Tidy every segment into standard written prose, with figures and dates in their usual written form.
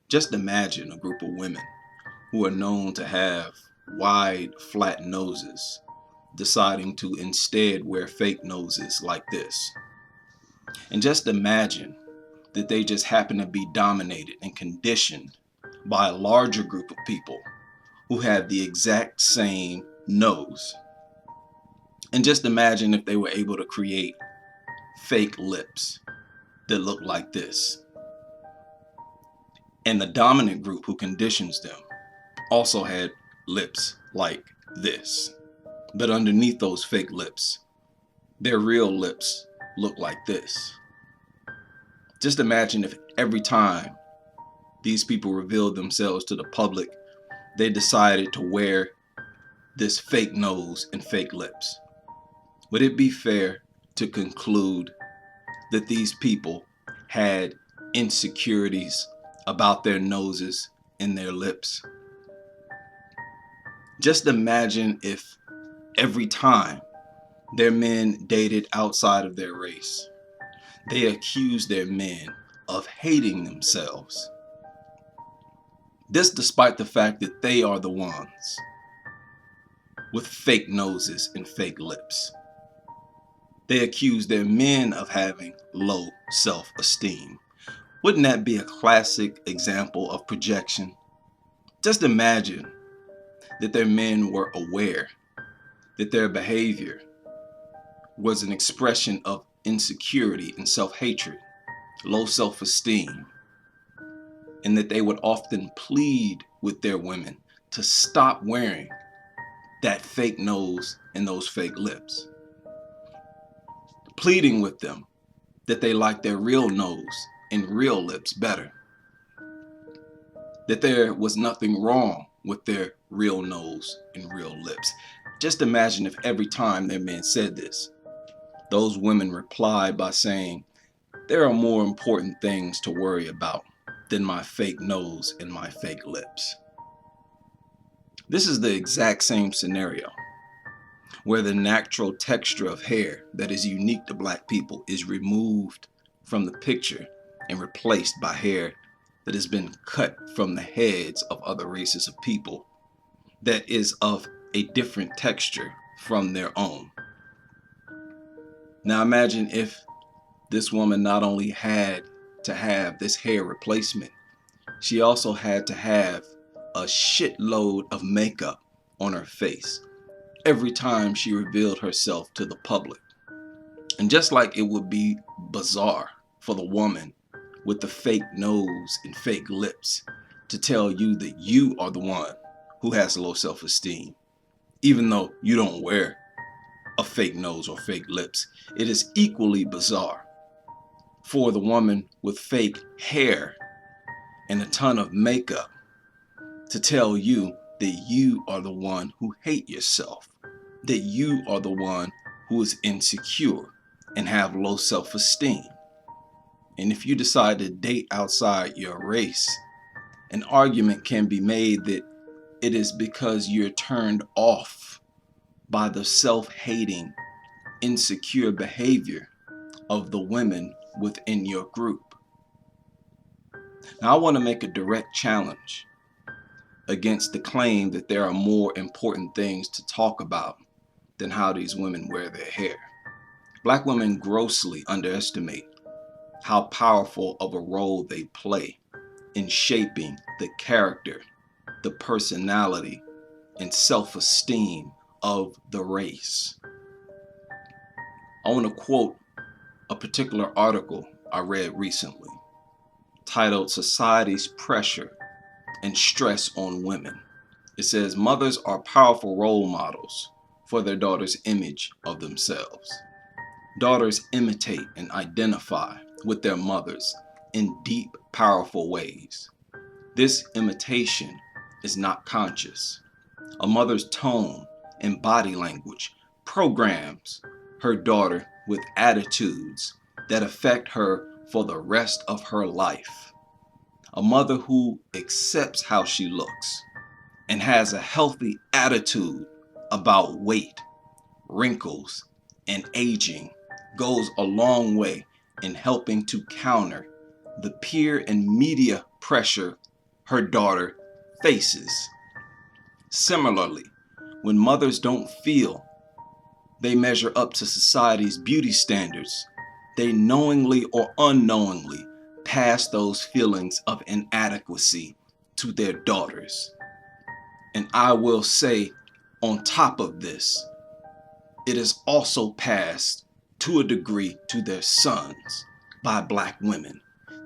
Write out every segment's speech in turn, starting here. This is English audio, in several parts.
Just imagine a group of women who are known to have wide, flat noses deciding to instead wear fake noses like this. And just imagine that they just happen to be dominated and conditioned by a larger group of people who have the exact same nose. And just imagine if they were able to create fake lips that look like this. And the dominant group who conditions them also had lips like this. But underneath those fake lips, their real lips look like this. Just imagine if every time these people revealed themselves to the public, they decided to wear this fake nose and fake lips. Would it be fair to conclude that these people had insecurities about their noses and their lips? Just imagine if every time their men dated outside of their race, they accused their men of hating themselves. This despite the fact that they are the ones with fake noses and fake lips. They accuse their men of having low self-esteem. Wouldn't that be a classic example of projection? Just imagine that their men were aware that their behavior was an expression of insecurity and self-hatred, low self-esteem, and that they would often plead with their women to stop wearing that fake nose and those fake lips. Pleading with them that they like their real nose and real lips better. That there was nothing wrong with their real nose and real lips. Just imagine if every time their men said this, those women replied by saying, "There are more important things to worry about than my fake nose and my fake lips." This is the exact same scenario where the natural texture of hair that is unique to Black people is removed from the picture and replaced by hair that has been cut from the heads of other races of people that is of a different texture from their own. Now imagine if this woman not only had to have this hair replacement, she also had to have a shitload of makeup on her face every time she revealed herself to the public. And just like it would be bizarre for the woman with the fake nose and fake lips to tell you that you are the one who has low self-esteem, even though you don't wear a fake nose or fake lips, it is equally bizarre for the woman with fake hair and a ton of makeup to tell you that you are the one who hate yourself, that you are the one who is insecure and have low self-esteem. And if you decide to date outside your race, an argument can be made that it is because you're turned off by the self-hating, insecure behavior of the women within your group. Now, I want to make a direct challenge against the claim that there are more important things to talk about than how these women wear their hair. Black women grossly underestimate how powerful of a role they play in shaping the character, the personality, and self-esteem of the race. I want to quote a particular article I read recently titled "Society's Pressure and Stress on Women." It says, "Mothers are powerful role models for their daughters' image of themselves. Daughters imitate and identify with their mothers in deep, powerful ways. This imitation is not conscious. A mother's tone and body language programs her daughter with attitudes that affect her for the rest of her life. A mother who accepts how she looks and has a healthy attitude about weight, wrinkles, and aging goes a long way in helping to counter the peer and media pressure her daughter faces. Similarly, when mothers don't feel they measure up to society's beauty standards, they knowingly or unknowingly pass those feelings of inadequacy to their daughters. And I will say, on top of this, it is also passed to a degree to their sons by Black women.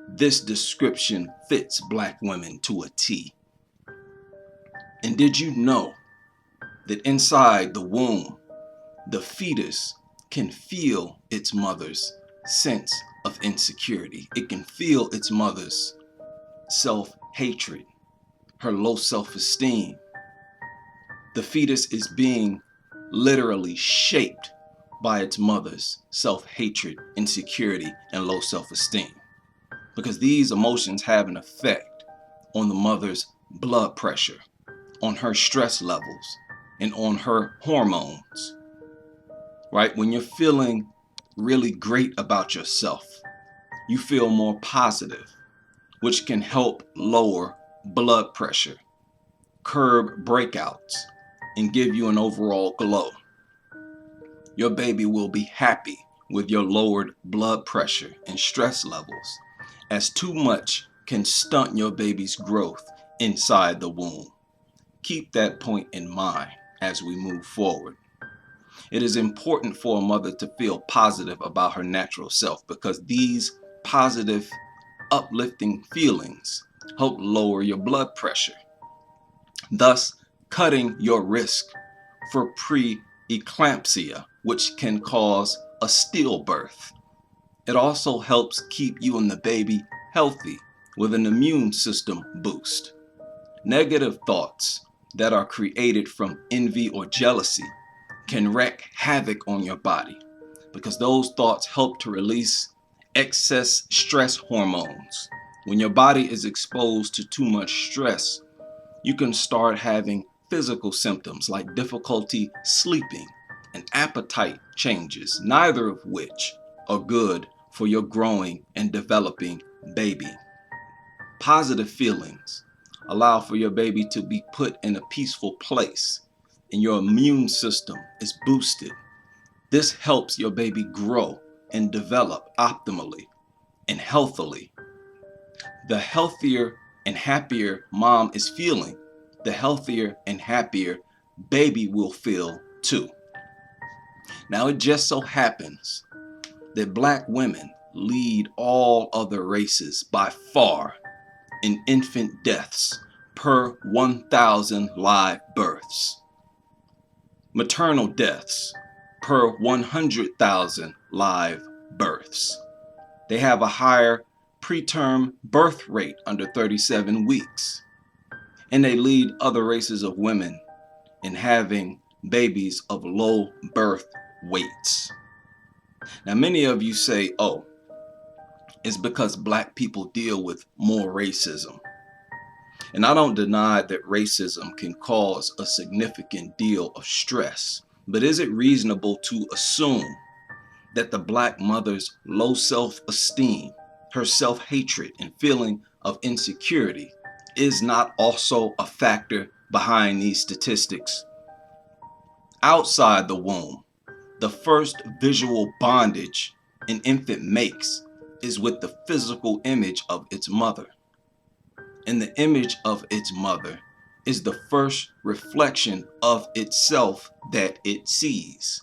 This description fits Black women to a T. And did you know that inside the womb, the fetus can feel its mother's sense of insecurity? It can feel its mother's self-hatred, her low self-esteem. The fetus is being literally shaped by its mother's self-hatred, insecurity, and low self-esteem, because these emotions have an effect on the mother's blood pressure, on her stress levels, and on her hormones. Right? When you're feeling really great about yourself, you feel more positive, which can help lower blood pressure, curb breakouts, and give you an overall glow. Your baby will be happy with your lowered blood pressure and stress levels, as too much can stunt your baby's growth inside the womb. Keep that point in mind as we move forward. It is important for a mother to feel positive about her natural self, because these positive, uplifting feelings help lower your blood pressure, thus cutting your risk for preeclampsia, which can cause a stillbirth. It also helps keep you and the baby healthy with an immune system boost. Negative thoughts that are created from envy or jealousy can wreak havoc on your body, because those thoughts help to release excess stress hormones. When your body is exposed to too much stress, you can start having physical symptoms like difficulty sleeping and appetite changes, neither of which are good for your growing and developing baby. Positive feelings allow for your baby to be put in a peaceful place, and your immune system is boosted. This helps your baby grow and develop optimally and healthily. The healthier and happier mom is feeling, the healthier and happier baby will feel too. Now, it just so happens that Black women lead all other races by far in infant deaths per 1,000 live births, maternal deaths per 100,000 live births. They have a higher preterm birth rate under 37 weeks, and they lead other races of women in having babies of low birth weights. Now, many of you say, oh, it's because Black people deal with more racism. And I don't deny that racism can cause a significant deal of stress, but is it reasonable to assume that the Black mother's low self-esteem, her self-hatred, and feeling of insecurity is not also a factor behind these statistics? Outside the womb, the first visual bondage an infant makes is with the physical image of its mother. And the image of its mother is the first reflection of itself that it sees.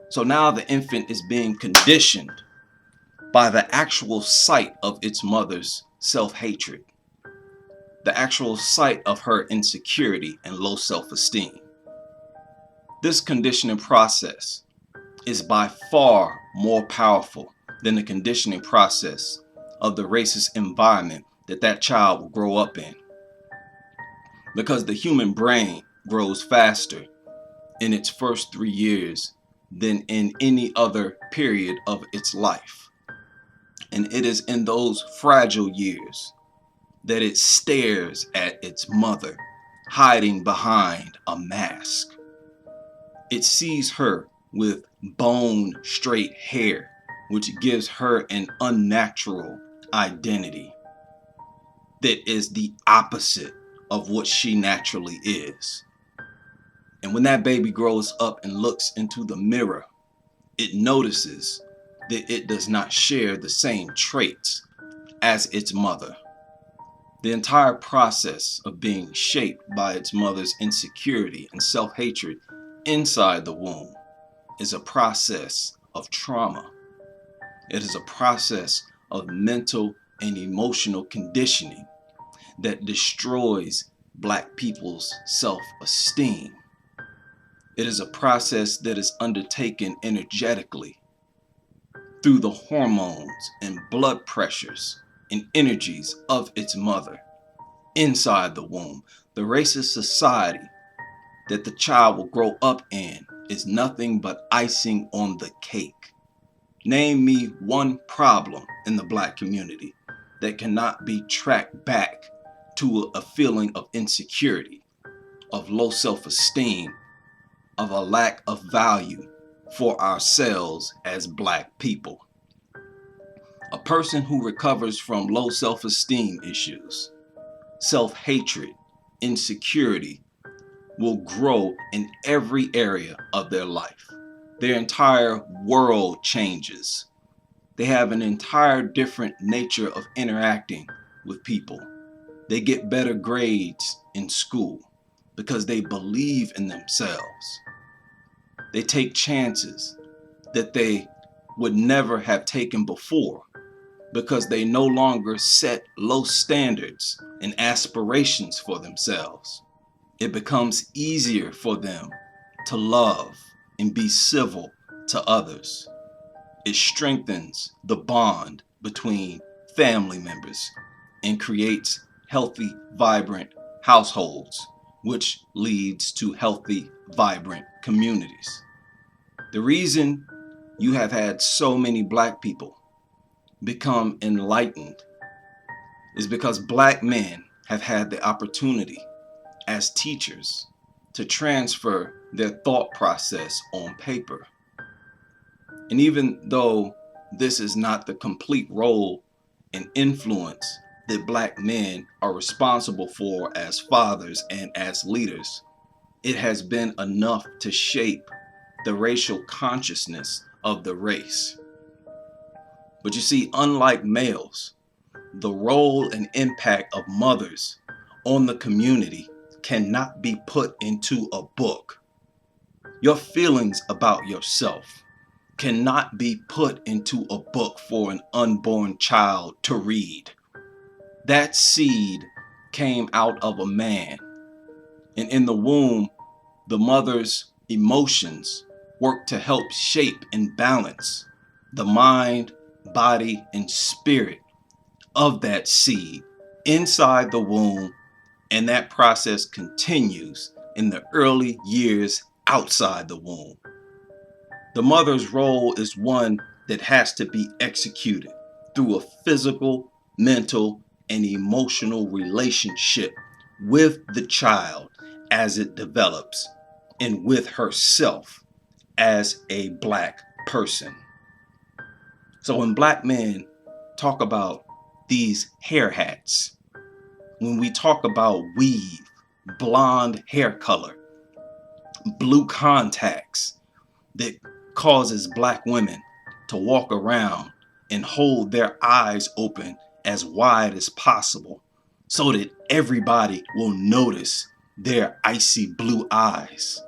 So now the infant is being conditioned by the actual sight of its mother's self-hatred, the actual sight of her insecurity and low self-esteem. This conditioning process is by far more powerful than the conditioning process of the racist environment that child will grow up in, because the human brain grows faster in its first 3 years than in any other period of its life. And it is in those fragile years that it stares at its mother hiding behind a mask. It sees her with bone straight hair, which gives her an unnatural identity. that is the opposite of what she naturally is. And when that baby grows up and looks into the mirror, it notices that it does not share the same traits as its mother. The entire process of being shaped by its mother's insecurity and self-hatred inside the womb is a process of trauma. It is a process of mental and emotional conditioning that destroys Black people's self-esteem. It is a process that is undertaken energetically through the hormones and blood pressures and energies of its mother inside the womb. The racist society that the child will grow up in is nothing but icing on the cake. Name me one problem in the Black community that cannot be tracked back to a feeling of insecurity, of low self-esteem, of a lack of value for ourselves as Black people. A person who recovers from low self-esteem issues, self-hatred, insecurity, will grow in every area of their life. Their entire world changes. They have an entire different nature of interacting with people. They get better grades in school because they believe in themselves. They take chances that they would never have taken before because they no longer set low standards and aspirations for themselves. It becomes easier for them to love and be civil to others. It strengthens the bond between family members and creates healthy, vibrant households, which leads to healthy, vibrant communities. The reason you have had so many Black people become enlightened is because Black men have had the opportunity as teachers to transfer their thought process on paper. And even though this is not the complete role and influence that Black men are responsible for as fathers and as leaders, it has been enough to shape the racial consciousness of the race. But you see, unlike males, the role and impact of mothers on the community cannot be put into a book. Your feelings about yourself cannot be put into a book for an unborn child to read. That seed came out of a man, and in the womb, the mother's emotions work to help shape and balance the mind, body, and spirit of that seed inside the womb, and that process continues in the early years outside the womb. The mother's role is one that has to be executed through a physical, mental, and emotional relationship with the child as it develops and with herself as a Black person. So when Black men talk about these hair hats, when we talk about weave, blonde hair color, blue contacts that causes Black women to walk around and hold their eyes open as wide as possible so that everybody will notice their icy blue eyes.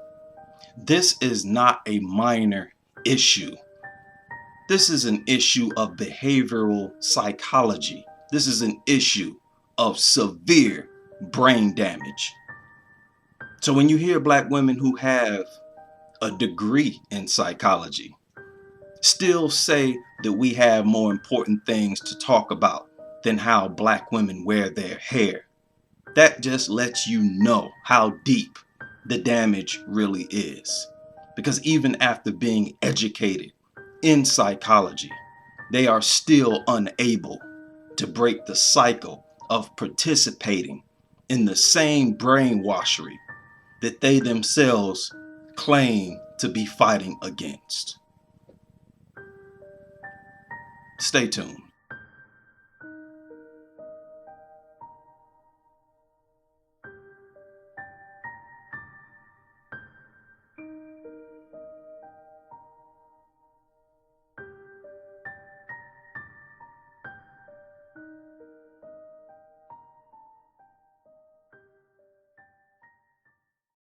This is not a minor issue. This is an issue of behavioral psychology. This is an issue of severe brain damage. So when you hear Black women who have a degree in psychology still say that we have more important things to talk about than how Black women wear their hair, that just lets you know how deep the damage really is. Because even after being educated in psychology, they are still unable to break the cycle of participating in the same brainwashery that they themselves claim to be fighting against. Stay tuned.